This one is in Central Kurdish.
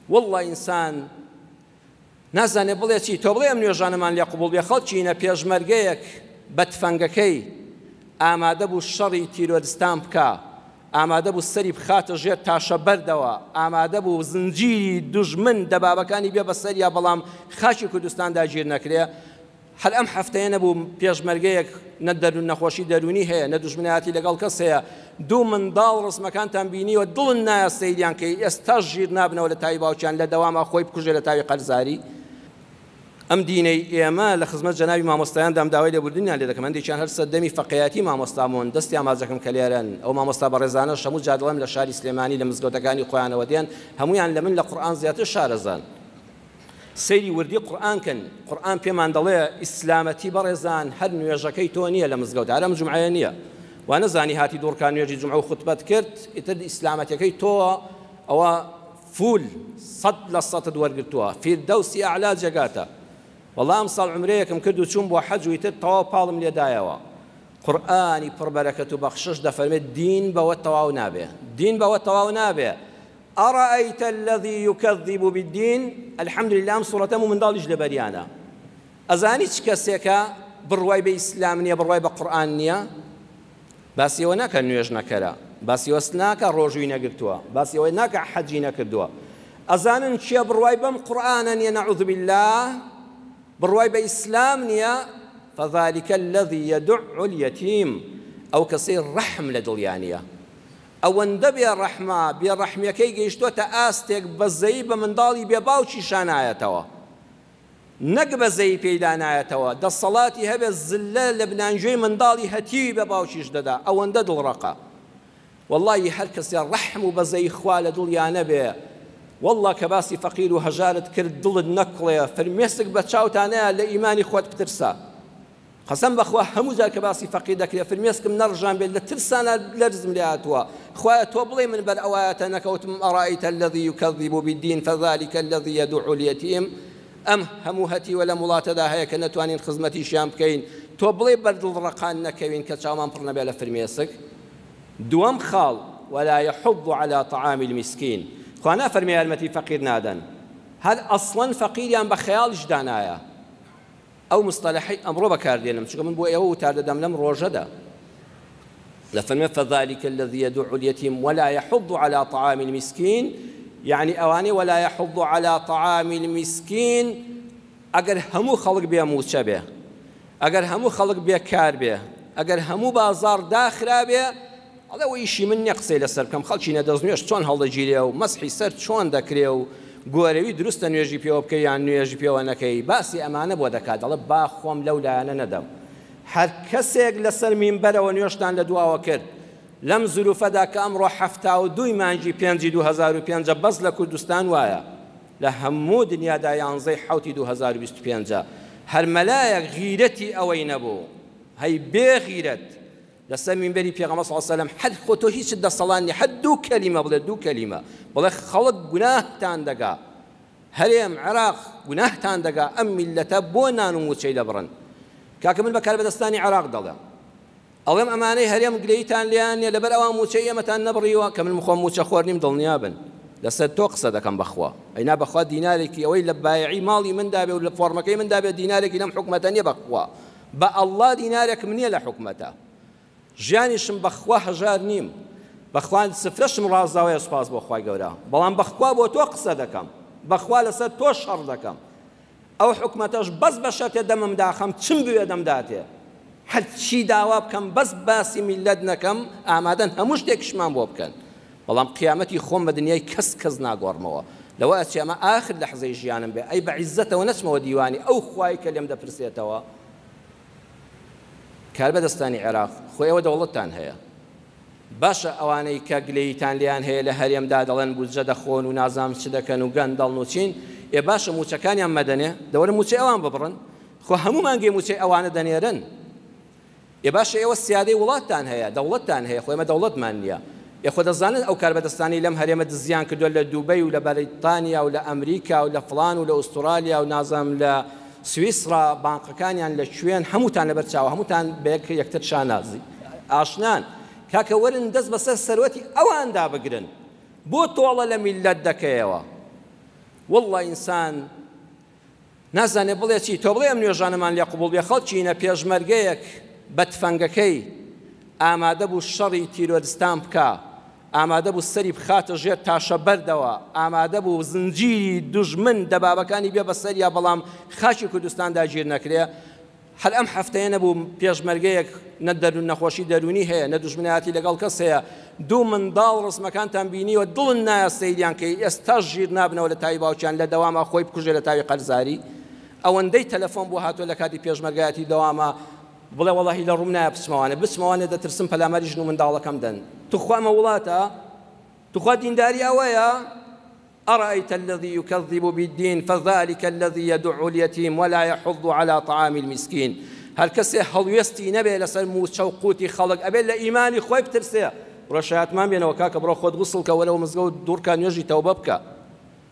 والله ئینسان نازانێ بڵێ چی تۆ بڵێ ئەم نوێژانەمان لێ قبوڵ بێ خەڵکینە پێشمەرگەیەک بە تفەنگەکەی ئامادە بوو شەڕی تیرۆریستان بکە، ئامادە بوو سەری بخاتە ژێر تاشە بەردەوە، ئامادە بوو زنجیری دوژمن دەبابەکانی بێ بە سەریا، بەڵام خاچی کوردستاندا گیر نەکرێ. هەر ئەم هەفتەیە نەبوو پێشمەرگەیەک نە دەرون نەخۆشی دەرونی هەیە، نە دوژمنایەتی لەگەڵ کەس هەیە، دوو منداڵ ڕسمەکانتان بینیوە دڵن نایە سەیریان کەی ئێستاش ژیر نابنەوە لە تاوی باوکیان لە دەواما خۆی بکوژێ لە تاوی قەرزاری. ئەم دینەی ئێمە لە خزمەت جەنابی مامۆستایاندام داوای لێبوردنیان لێ دەکەم. هەندێکیان هەر سەردەمی فەقێیەتی مامۆستامون دەستی ئاماجەکەم کە لێرەن، ئەو مامۆستا بەڕێزانە هەموو جادڵەم لە شاری سلێمانی لە مزگەوتەکانی خۆیانەوە دێن، هەمویان لە من لە قورئان زیاتر شارەزان. سەیری وردی قورئانکەن، قورئان پێمان دەڵێ ئیسلامەتی بەڕێزان هەر نوێژەکەی تۆ نییە لە مزگەوت، هەر ئەم جومعەیە نییە. وا نەزانی هاتی دوورکان نوێژی جومعە و خوتبەت کرد، ئیتر ئیسلامەتەکەی تۆ ئەوە فول 100% وەرگرتووە، فیردەوسی ئەعلا جێگاتە. والله ئەم ساڵ عمرەیەکم کرد و چوون بۆ حەج و ئیتر تەواو پاڵم لێدایەوە. قورئانی پڕبەرەکەت و بەخشش دەفەرمێت دین بەوە تەواو نابێ، دین بەوە تەواو نابێ. أرأيت الذي يكذب بالدين الحمد لله ئەم سوورەتە و منداڵیش لەبەریانە. ئەزانی چ کەسێکە بڕوای بە ئیسلام نییە، بڕوای بە قورئان نییە، باسی ئەوە ناکە نوێژ نەکەرە، باسی ئەوە ناکە ڕۆژووی نەگرتووە، باسی ئەوە ناکە حەجی نەکردووە. ئەزانن چییە بڕوای بەم قورئانە نییە، نەعوذ بالله، بڕوای بە ئیسلام نییە. فذلك الذي يدع اليتيم، ئەو کەسەی ڕەحم لە دڵیانە، ئەوەندە بێڕەحمە بێڕەحمیەکەی گەیشتووەتە ئاستێک بەزەیی بە منداڵی بێ باوکی شانایەتەوە، نەک بەزەیی پێیدا نایەتەوە، دەسەڵاتی هەبێت زلە لە بنانگوێی منداڵی هەتیوی بە باوکیش دەدا، ئەوەندە دڵڕەقە. والله هەر کەسێ ڕەحم و بەزەیی خوا لە دڵیانە بێ، والله کە باسی فەقیر و هەژارت کرد دڵت نەکڵێ، فرمێسک بە چاوتانەیە لە ئیمانی خۆت بترسە. قەسەم بەخوا هەموو جار کە باسی فەقیر دەکرێت فرمێسکم نەڕژان بێت لە ترسانە لەرزم لێ هاتووە. خوایە تۆ بڵێ من بەر ئەوایەتە نەکەوتم ئەڕائیتە الذی یکەذب بالدین فذلک الذی یدع الیتیم. ئەم هەموو هەتی وە لە وڵاتەدا هەیە کە نەتوانین خزمەتیشیان بکەین، تۆ بڵێ بەردڵڕەقان نەکەوین کە چاومان پڕ نەبێ لە فرمێسک. دووەم خاڵ ولا يحض على طعام المسكين، خوا نافەرمێ یارمەتی فەقیر نادەن، هەر ئەسڵەن فەقیریان بە خەیاڵیش دانایە. ئەو مستەلەحەی ئەمڕۆ بەکاردێنم چونکە من بۆ ئێوە وتار دەدەم لەم ڕۆژەدا. لفرمي فذلك الذي يدع اليتيم ولا يحض على طعام المسكين، يعني أواني ولا يحض على طعام المسكين. أجر همو خلق بيا موسى بيه، أجر همو خلق بيا كار بيه، أجر همو بازار داخل بيه، هذا ويشي من يقصي لسر كم خلشي ندزنيش شون هذا جيله ومسحي سر شون ذكره گۆرەوی دروستە نوێژی پێوە بکەی یان نوێژی پێوە نەکەی، باسی ئەمانە بۆ دەکات، دەڵێ با خۆم لەو لایەنە نەدەم. هەر کەسێک لەسەر مینبەرەوە نوێژتان لە دواوە کرد لەم زولوفەدا کە ئەمڕۆ 72 مانگی 2005 بەس لە کوردستان وایە، لە هەموو دنیادا 11 حوتی 2025 هەر مەلایەک غیرەتی ئەوەی نەبوو، هەی بێغیرەت لەسەر مینبەری پێغەمبەر صلی الله علیه و سلم حد خۆتۆ هیچ دەسەڵات نییە، حد دوو کەلیمە بڵێ، دوو کەلیمە بڵێ خەڵک گوناهتان دەگا، هەرێم عێراق گوناهتان دەگا، ئەم میلەتە بۆ نان و موچەی دەبڕن. کاکە من بە کاربەدەستانی عێراق دەڵێم، ئەڵێم ئەمانەی هەرێم گلەیتان لێیان نییە لەبەر ئەوان موچەی ئێمەتان نەبڕیوە، کە من خۆم موچە خۆر نیم دڵنیا بن، لەسەر تۆ قسە دەکەم بەخوا، ئەینا بەخوا دینارێکی ئەوەی لە بایعی ماڵی مندا بێ و لە فۆرمەکەی مندا بێ دینارێکی لەم حکومەتە نییە بەخوا، بە ئەڵڵا دینارێکم نییە لە حکومەتە، ژیانیشم بەخوا هەژار نیم، بەخوا سفرەشم ڕازاوەیە سوپاس بۆ خوای گەورە، بەڵام بەخوا بۆ تۆ قسە دەکەم، بەخوا لەسەر تۆ شەڕ دەکەم. ئەو حکومەتەش بەس بە شەرتێ دەمم داخەم چم بوێ دەمداتێ، هەرچی داوا بکەم بەس باسی میلەت نەکەم، ئامادەن هەموو شتێکشمان بۆ بکەن، بەڵام قیامەتی خۆم بە دنیای کەس ناگۆڕمەوە، لەوە ئەچێ ئەمە ئاخر لەحزەی ژیانم بێ، ئەی بە عیززەتەوە نەچمەوە دیوانی ئەو خوای کە لێم دەپرسێتەوە. کاربەدەستانی عێراق خۆی ئەوە دەوڵەتتان هەیە، باشە ئەوانەی کە گلەیتان لیان هەیە لە هەرێمدا دەڵێن بودجە دەخۆن و نازام چ دەکەن و گەندەڵ و چین، ئێ باشە موچەکانیان مەدەنێ دەوەرە موچەی ئەوان ببڕن، خۆ هەموو مانگەی موچەی ئەوانە دەنێرن. ئێ باشە ئێوە سیادەی وڵاتتان هەیە، دەوڵەتتان هەیە، خۆ ئێمە دەوڵەتمان نییە. ئێ خۆ دەزانن ئەو کاربەدەستانی لەم هەرێمە دزیان کردووە لە دووبەی و لە بەریتانیا و لە ئەمریکا و لە فڵان و لە ئوسترالیا و نازام لە سویسرا بانقەکانیان لە کوێن، هەمووتان لەبەر چاوە، هەمووتان بە یەکتر شانازی ئاشنان، کاکە وەرن دەست بەسەر سەروەتی ئەواندا بگرن، بۆ تۆڵە لە میلەت دەکەیەوە. والله ئینسان نازانێ بڵێ چی تۆ بڵێ ئەم نوێژانەمان لێ قوبوڵ بێ خەڵکینە پێشمەرگەیەک بە تفەنگەکەی ئامادە بوو شەڕی تیرۆریستان بکە، ئامادە بوو سەری بخاتە ژێر تاشە بەردەوە، ئامادە بوو زنجیری دوژمن دەبابەکانی بێ بە سەریا، بەڵام خاچی کوردستاندا گیر نەکرێ. هەر ئەم هەفتەیە نەبوو پێشمەرگەیەک نە دەرون نەخۆشی دەرونی هەیە، نە دوژمنایەتی لەگەڵ کەس هەیە، دوو منداڵ ڕسمەکانتان بینیوە دڵن نایە سەیریان کەی ئێستاش ژیر نابنەوە لە تاوی باوکیان لە دەوامە خۆی بکوژێ لە تاوی قەرزاری. ئەوەندەی تەلەفۆن بۆ هاتووە لە کاتی پێشمەرگایەتی دەوامە بڵێ وەڵاهی لە ڕووم نایە بچمەوانێ دەترسم پەلاماری ژن و منداڵەکەم دەن. توخوا ئەمە وڵاتە؟ توخوا دینداری ئەوەیە؟ أرأيت الذي يكذب بالدين فذلك الذي يدع اليتيم ولا يحض على طعام المسكين. هل كسي هەڵوێستی نەبێ لەسەر موچەوقوتی خەڵک ئەبێت لە ئیمانی خۆی بترسێ ڕەشایەتمان بێنەوە کاکە بڕۆ خۆت غوسڵکە وەرەوە مزگەوت دوورکە نوێژی تەوبە بکە.